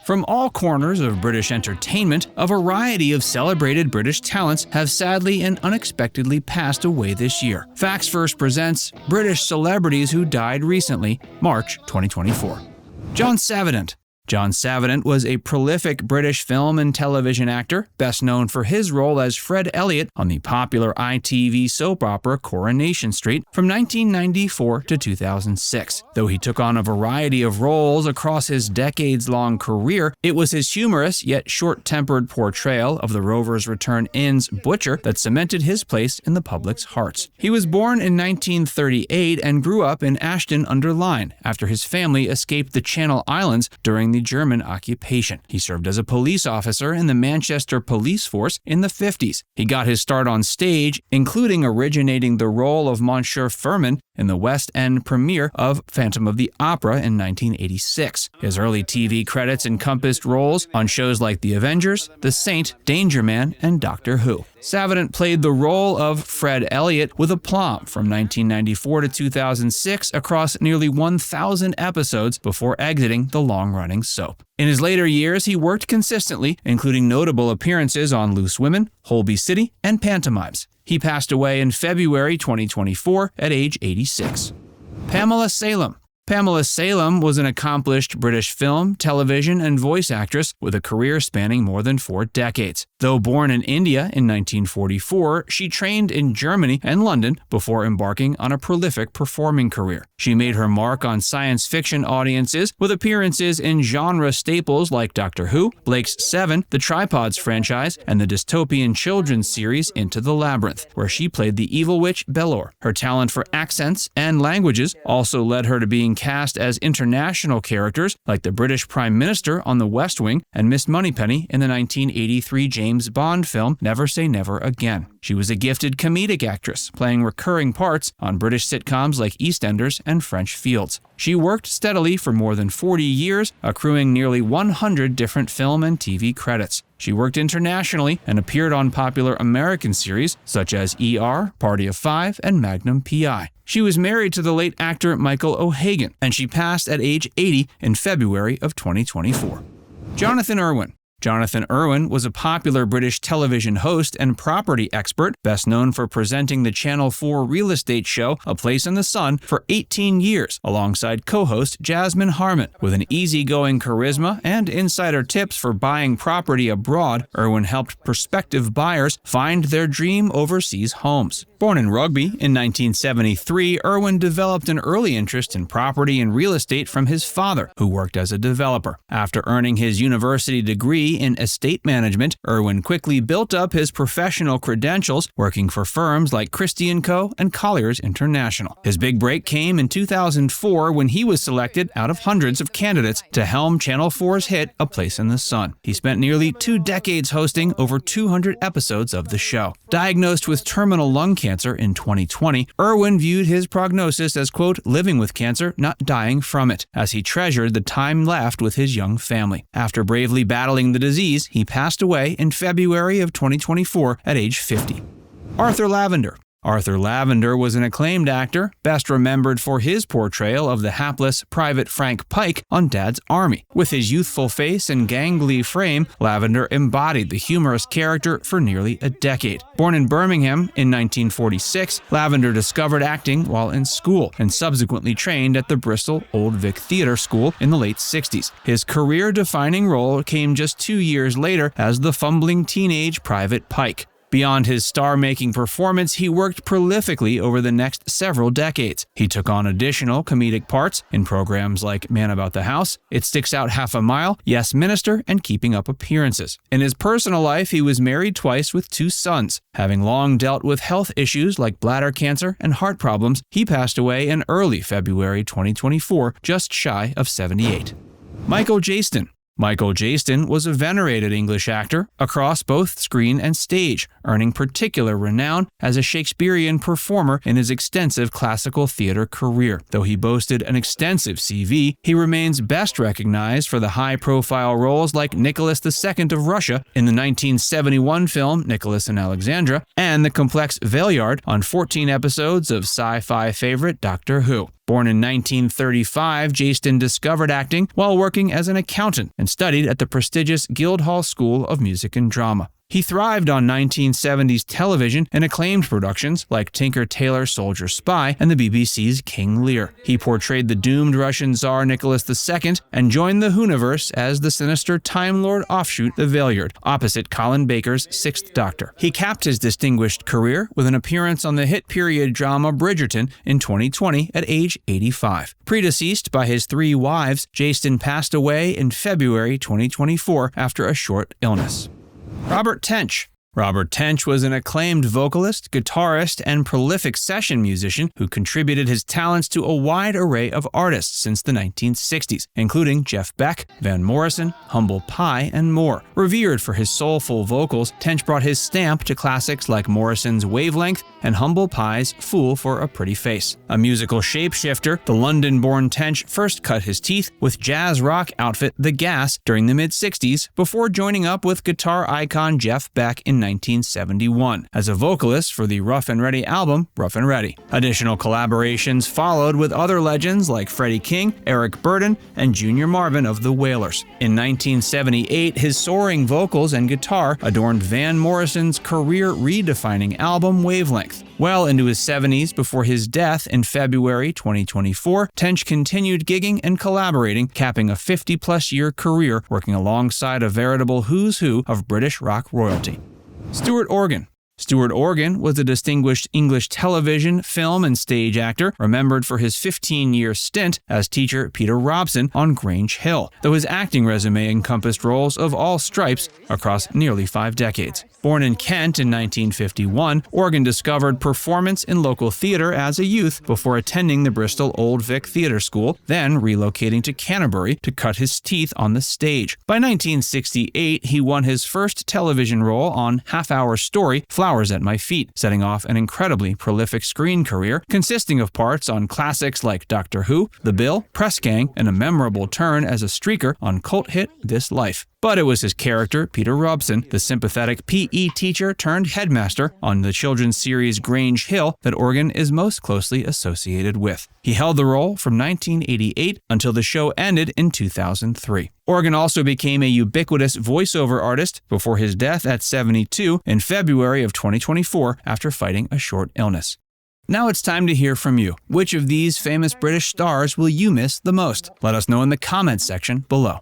From all corners of British entertainment, a variety of celebrated British talents have sadly and unexpectedly passed away this year. Facts First presents British Celebrities Who Died Recently, March 2024. John Savident. John Savident was a prolific British film and television actor, best known for his role as Fred Elliott on the popular ITV soap opera Coronation Street from 1994 to 2006. Though he took on a variety of roles across his decades-long career, it was his humorous yet short-tempered portrayal of the Rovers Return Inn's butcher that cemented his place in the public's hearts. He was born in 1938 and grew up in Ashton-under-Lyne after his family escaped the Channel Islands during the German occupation. He served as a police officer in the Manchester Police Force in the 50s. He got his start on stage, including originating the role of Monsieur Firmin in the West End premiere of Phantom of the Opera in 1986. His early TV credits encompassed roles on shows like The Avengers, The Saint, Danger Man, and Doctor Who. Savident played the role of Fred Elliott with aplomb from 1994 to 2006 across nearly 1,000 episodes before exiting the long-running soap. In his later years, he worked consistently, including notable appearances on Loose Women, Holby City, and pantomimes. He passed away in February 2024 at age 86. Pamela Salem. Pamela Salem was an accomplished British film, television, and voice actress with a career spanning more than 4 decades. Though born in India in 1944, she trained in Germany and London before embarking on a prolific performing career. She made her mark on science fiction audiences with appearances in genre staples like Doctor Who, Blake's 7, the Tripods franchise, and the dystopian children's series Into the Labyrinth, where she played the evil witch Belor. Her talent for accents and languages also led her to being cast as international characters like the British Prime Minister on The West Wing and Miss Moneypenny in the 1983 James Bond film Never Say Never Again. She was a gifted comedic actress, playing recurring parts on British sitcoms like EastEnders and French Fields. She worked steadily for more than 40 years, accruing nearly 100 different film and TV credits. She worked internationally and appeared on popular American series such as ER, Party of 5, and Magnum P.I. She was married to the late actor Michael O'Hagan, and she passed at age 80 in February of 2024. Jonathan Irwin. Jonathan Irwin was a popular British television host and property expert, best known for presenting the Channel 4 real estate show A Place in the Sun for 18 years, alongside co-host Jasmine Harmon. With an easygoing charisma and insider tips for buying property abroad, Irwin helped prospective buyers find their dream overseas homes. Born in Rugby in 1973, Irwin developed an early interest in property and real estate from his father, who worked as a developer. After earning his university degree in estate management, Irwin quickly built up his professional credentials, working for firms like Christie & Co. and Colliers International. His big break came in 2004 when he was selected out of hundreds of candidates to helm Channel 4's hit A Place in the Sun. He spent nearly 2 decades hosting over 200 episodes of the show. Diagnosed with terminal lung cancer in 2020, Irwin viewed his prognosis as, quote, living with cancer, not dying from it, as he treasured the time left with his young family. After bravely battling the disease, he passed away in February of 2024 at age 50. Arthur Lavender. Arthur Lavender was an acclaimed actor, best remembered for his portrayal of the hapless Private Frank Pike on Dad's Army. With his youthful face and gangly frame, Lavender embodied the humorous character for nearly a decade. Born in Birmingham in 1946, Lavender discovered acting while in school and subsequently trained at the Bristol Old Vic Theatre School in the late 60s. His career-defining role came just 2 years later as the fumbling teenage Private Pike. Beyond his star-making performance, he worked prolifically over the next several decades. He took on additional comedic parts in programs like Man About the House, It Sticks Out Half a Mile, Yes Minister, and Keeping Up Appearances. In his personal life, he was married twice with 2 sons. Having long dealt with health issues like bladder cancer and heart problems, he passed away in early February 2024, just shy of 78. Michael Jayston. Michael Jayston was a venerated English actor across both screen and stage, earning particular renown as a Shakespearean performer in his extensive classical theater career. Though he boasted an extensive CV, he remains best recognized for the high-profile roles like Nicholas II of Russia in the 1971 film Nicholas and Alexandra, and the complex Valeyard on 14 episodes of sci-fi favorite Doctor Who. Born in 1935, Jayston discovered acting while working as an accountant and studied at the prestigious Guildhall School of Music and Drama. He thrived on 1970s television and acclaimed productions like Tinker Tailor Soldier Spy and the BBC's King Lear. He portrayed the doomed Russian Tsar Nicholas II and joined the Hooniverse as the sinister Time Lord offshoot the Valeyard, opposite Colin Baker's Sixth Doctor. He capped his distinguished career with an appearance on the hit period drama Bridgerton in 2020 at age 85. Predeceased by his 3 wives, Jayston passed away in February 2024 after a short illness. Robert Tench. Robert Tench was an acclaimed vocalist, guitarist, and prolific session musician who contributed his talents to a wide array of artists since the 1960s, including Jeff Beck, Van Morrison, Humble Pie, and more. Revered for his soulful vocals, Tench brought his stamp to classics like Morrison's Wavelength and Humble Pie's Fool for a Pretty Face. A musical shapeshifter, the London-born Tench first cut his teeth with jazz rock outfit The Gas during the mid-60s before joining up with guitar icon Jeff Beck in 1971 as a vocalist for the Rough and Ready album Rough and Ready. Additional collaborations followed with other legends like Freddie King, Eric Burdon, and Junior Marvin of the Wailers. In 1978, his soaring vocals and guitar adorned Van Morrison's career-redefining album Wavelength. Well into his 70s before his death in February 2024, Tench continued gigging and collaborating, capping a 50-plus-year career working alongside a veritable who's who of British rock royalty. Stuart Organ. Stuart Organ was a distinguished English television, film, and stage actor, remembered for his 15-year stint as teacher Peter Robson on Grange Hill, though his acting resume encompassed roles of all stripes across nearly 5 decades. Born in Kent in 1951, Organ discovered performance in local theatre as a youth before attending the Bristol Old Vic Theatre School, then relocating to Canterbury to cut his teeth on the stage. By 1968, he won his first television role on half-hour story Flowers at My Feet, setting off an incredibly prolific screen career consisting of parts on classics like Doctor Who, The Bill, Press Gang, and a memorable turn as a streaker on cult hit This Life. But it was his character, Peter Robson, the sympathetic PE teacher turned headmaster on the children's series Grange Hill, that Organ is most closely associated with. He held the role from 1988 until the show ended in 2003. Organ also became a ubiquitous voiceover artist before his death at 72 in February of 2024 after fighting a short illness. Now it's time to hear from you. Which of these famous British stars will you miss the most? Let us know in the comments section below.